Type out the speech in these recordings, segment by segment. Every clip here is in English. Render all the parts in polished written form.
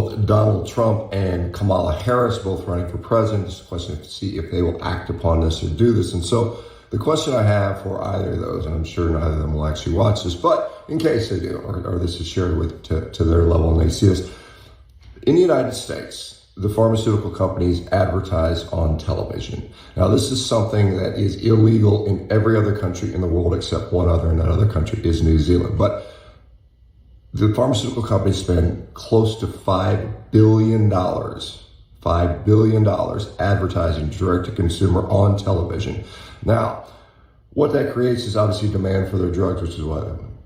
both Donald Trump and Kamala Harris both running for president. It's a question to see if they will act upon this or do this. And so the question I have for either of those, and I'm sure neither of them will actually watch this, but in case they do, or this is shared with to their level and they see this, in the United States, the pharmaceutical companies advertise on television. Now, this is something that is illegal in every other country in the world except one other, and that other country is New Zealand. But the pharmaceutical companies spend close to $5 billion advertising direct to consumer on television. Now, what that creates is obviously demand for their drugs, which is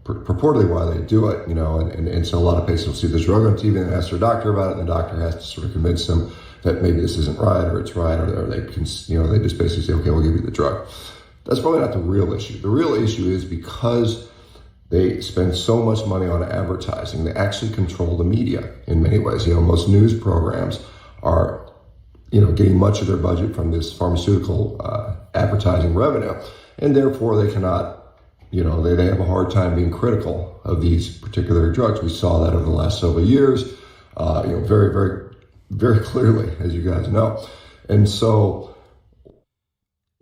purportedly why they do it, and so a lot of patients will see this drug on TV and ask their doctor about it, and the doctor has to sort of convince them that maybe this isn't right or it's right, or they can, they just basically say, okay, we'll give you the drug. That's probably not the real issue. The real issue is because they spend so much money on advertising, they actually control the media in many ways. Most news programs are, getting much of their budget from this pharmaceutical advertising revenue, and therefore they cannot, they have a hard time being critical of these particular drugs. We saw that over the last several years, very, very, very clearly, as you guys know. And so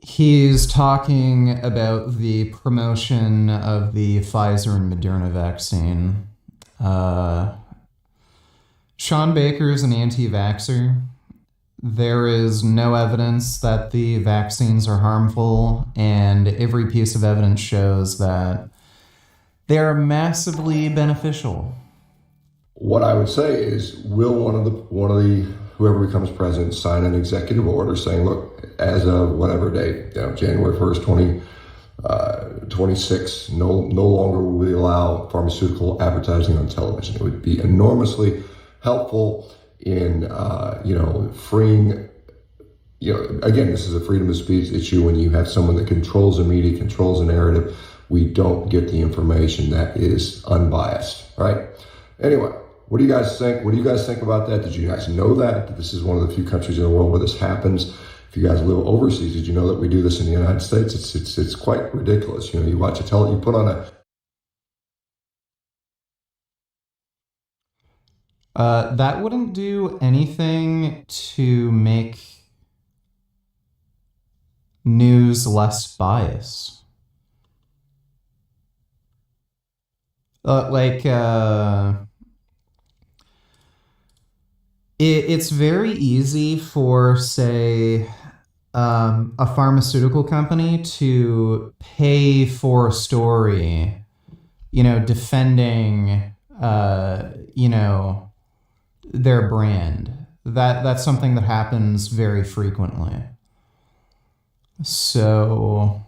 he's talking about the promotion of the Pfizer and Moderna vaccine. Sean Baker is an anti-vaxxer. There is no evidence that the vaccines are harmful, and every piece of evidence shows that they are massively beneficial. What I would say is, will one of the whoever becomes president sign an executive order saying, look, as of whatever date, January 1st, 2026, no longer will we allow pharmaceutical advertising on television. It would be enormously helpful in, freeing, again, this is a freedom of speech issue. When you have someone that controls the media, controls the narrative, we don't get the information that is unbiased, right? Anyway, what do you guys think? What do you guys think about that? Did you guys know that this is one of the few countries in the world where this happens? If you guys live overseas, did you know that we do this in the United States? It's quite ridiculous. You watch you put on a that wouldn't do anything to make news less biased. It's very easy for, say, a pharmaceutical company to pay for a story, defending, their brand. That's something that happens very frequently. So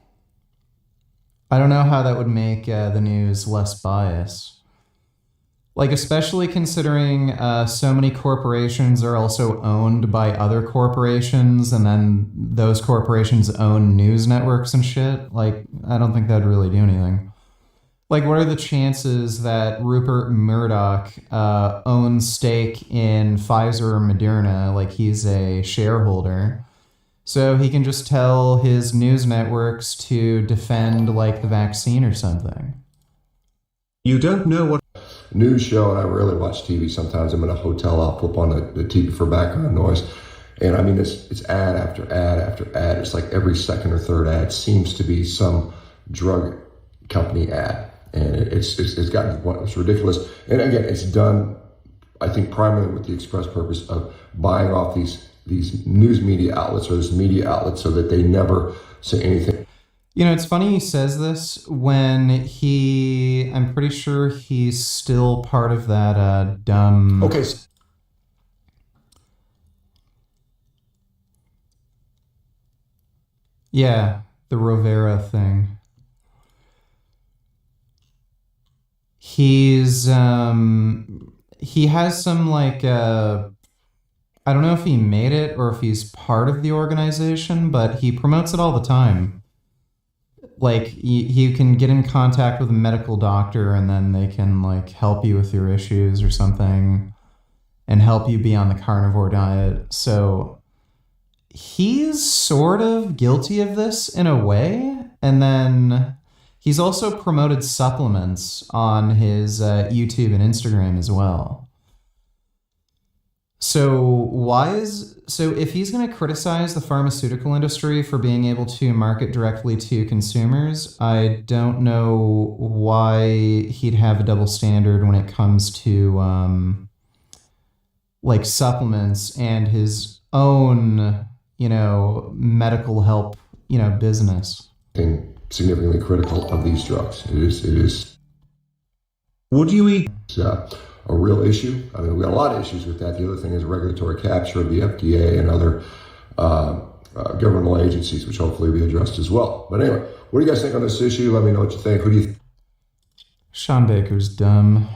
I don't know how that would make the news less biased. Especially considering so many corporations are also owned by other corporations, and then those corporations own news networks and shit. I don't think that'd really do anything. What are the chances that Rupert Murdoch owns stake in Pfizer or Moderna, he's a shareholder, so he can just tell his news networks to defend, the vaccine or something? You don't know what news show, and I rarely watch TV. Sometimes I'm in a hotel, I'll flip on the TV for background noise, and I mean it's ad after ad after ad. It's like every second or third ad seems to be some drug company ad, and it's gotten to the point it's ridiculous. And again, it's done, I think, primarily with the express purpose of buying off these news media outlets or this media outlet so that they never say anything. It's funny he says this when I'm pretty sure he's still part of that dumb... Okay. Yeah, the Rovera thing. He has some I don't know if he made it or if he's part of the organization, but he promotes it all the time. You can get in contact with a medical doctor and then they can help you with your issues or something and help you be on the carnivore diet. So he's sort of guilty of this in a way. And then he's also promoted supplements on his YouTube and Instagram as well. So if he's going to criticize the pharmaceutical industry for being able to market directly to consumers, I don't know why he'd have a double standard when it comes to like supplements and his own, medical help, business. And significantly critical of these drugs. It is Would you eat? A real issue. I mean, we got a lot of issues with that. The other thing is regulatory capture of the FDA and other governmental agencies, which hopefully will be addressed as well. But anyway, what do you guys think on this issue? Let me know what you think. Who do you think? Sean Baker's dumb.